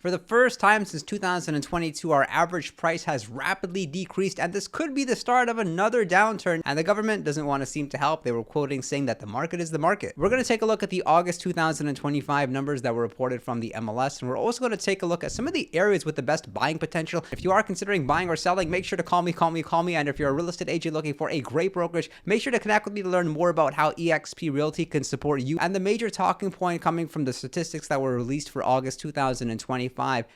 For the first time since 2022, our average price has rapidly decreased, and this could be the start of another downturn, and the government doesn't want to seem to help. They were quoting saying that the market is the market. We're going to take a look at the August 2025 numbers that were reported from the MLS, and we're also going to take a look at some of the areas with the best buying potential. If you are considering buying or selling, make sure to call me, and if you're a real estate agent looking for a great brokerage, make sure to connect with me to learn more about how eXp Realty can support you. And the major talking point coming from the statistics that were released for August 2025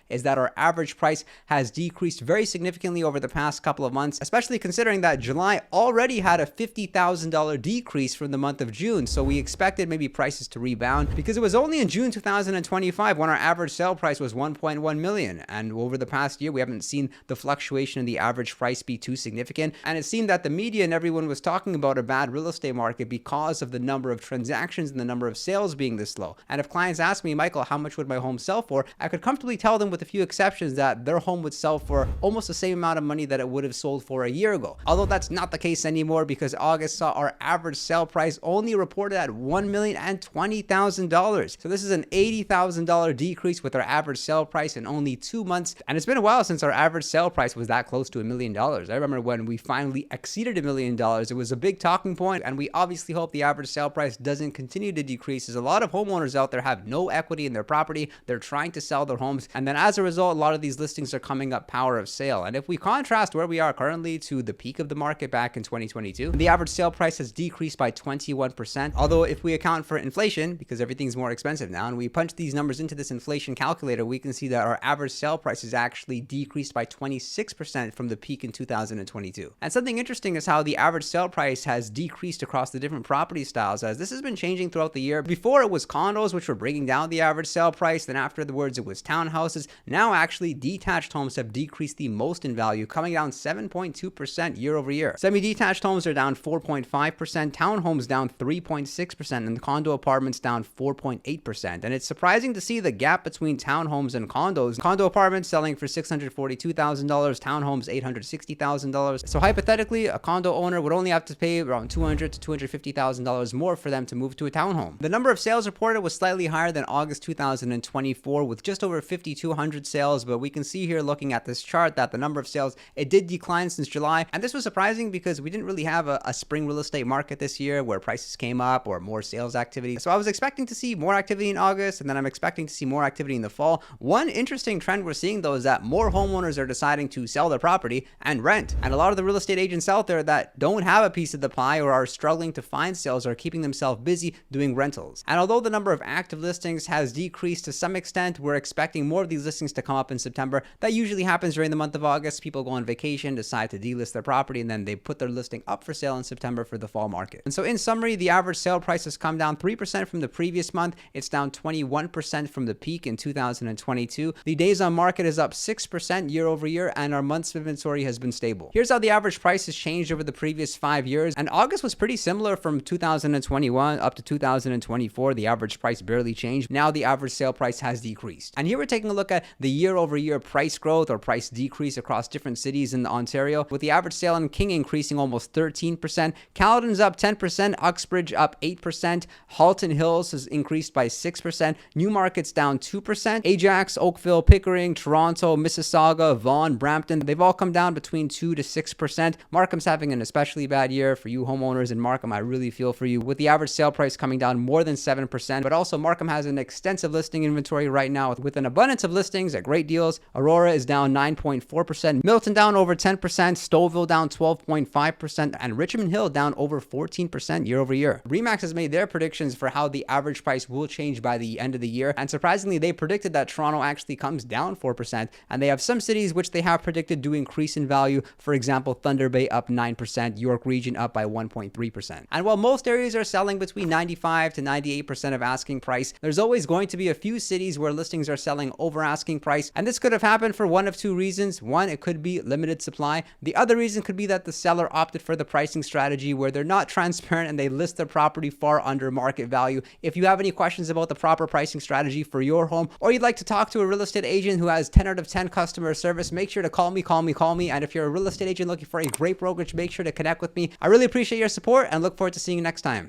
is that our average price has decreased very significantly over the past couple of months, especially considering that July already had a $50,000 decrease from the month of June. So we expected maybe prices to rebound because it was only in June 2025 when our average sale price was 1.1 million. And over the past year, we haven't seen the fluctuation in the average price be too significant. And it seemed that the media and everyone was talking about a bad real estate market because of the number of transactions and the number of sales being this low. And if clients ask me, Michael, how much would my home sell for? I could comfortably tell them with a few exceptions that their home would sell for almost the same amount of money that it would have sold for a year ago. Although that's not the case anymore because August saw our average sale price only reported at $1,020,000. So this is an $80,000 decrease with our average sale price in only 2 months. And it's been a while since our average sale price was that close to $1 million. I remember when we finally exceeded $1 million, it was a big talking point, and we obviously hope the average sale price doesn't continue to decrease as a lot of homeowners out there have no equity in their property. They're trying to sell their homes, and then as a result, a lot of these listings are coming up power of sale. And if we contrast where we are currently to the peak of the market back in 2022, the average sale price has decreased by 21%. Although if we account for inflation, because everything's more expensive now, and we punch these numbers into this inflation calculator, we can see that our average sale price has actually decreased by 26% from the peak in 2022. And something interesting is how the average sale price has decreased across the different property styles, as this has been changing throughout the year. Before it was condos, which were bringing down the average sale price. Then afterwards, it was townhouses. Now actually detached homes have decreased the most in value, coming down 7.2% year over year. Semi-detached homes are down 4.5%, townhomes down 3.6%, and condo apartments down 4.8%. And it's surprising to see the gap between townhomes and condos. Condo apartments selling for $642,000, townhomes $860,000. So hypothetically, a condo owner would only have to pay around $200,000 to $250,000 more for them to move to a townhome. The number of sales reported was slightly higher than August 2024 with just over 5,200 sales, but we can see here looking at this chart that the number of sales, it did decline since July. And this was surprising because we didn't really have a spring real estate market this year where prices came up or more sales activity. So I was expecting to see more activity in August, and then I'm expecting to see more activity in the fall. One interesting trend we're seeing though is that more homeowners are deciding to sell their property and rent. And a lot of the real estate agents out there that don't have a piece of the pie or are struggling to find sales are keeping themselves busy doing rentals. And although the number of active listings has decreased to some extent, we're expecting more of these listings to come up in September. That usually happens during the month of August. People go on vacation, decide to delist their property, and then they put their listing up for sale in September for the fall market. And so in summary, the average sale price has come down 3% from the previous month. It's down 21% from the peak in 2022. The days on market is up 6% year over year, and our months of inventory has been stable. Here's how the average price has changed over the previous 5 years. And August was pretty similar from 2021 up to 2024. The average price barely changed. Now the average sale price has decreased. And here we're taking a look at the year over year price growth or price decrease across different cities in Ontario, with the average sale in King increasing almost 13%, Caledon's up 10%, Uxbridge up 8%, Halton Hills has increased by 6%, Newmarket's down 2%, Ajax, Oakville, Pickering, Toronto, Mississauga, Vaughan, Brampton, they've all come down between 2 to 6%. Markham's having an especially bad year. For you homeowners in Markham, I really feel for you, with the average sale price coming down more than 7%. But also Markham has an extensive listing inventory right now with an abundance of listings at great deals. Aurora is down 9.4%, Milton down over 10%, Stouffville down 12.5%, and Richmond Hill down over 14% year over year. Remax has made their predictions for how the average price will change by the end of the year, and surprisingly they predicted that Toronto actually comes down 4%, and they have some cities which they have predicted do increase in value. For example, Thunder Bay up 9%, York Region up by 1.3%. And while most areas are selling between 95 to 98% of asking price, there's always going to be a few cities where listings are selling over asking price, and this could have happened for one of two reasons. One, it could be limited supply. The other reason could be that the seller opted for the pricing strategy where they're not transparent and they list their property far under market value. If you have any questions about the proper pricing strategy for your home, or you'd like to talk to a real estate agent who has 10 out of 10 customer service, make sure to call me. And if you're a real estate agent looking for a great brokerage, make sure to connect with me. I really appreciate your support and look forward to seeing you next time.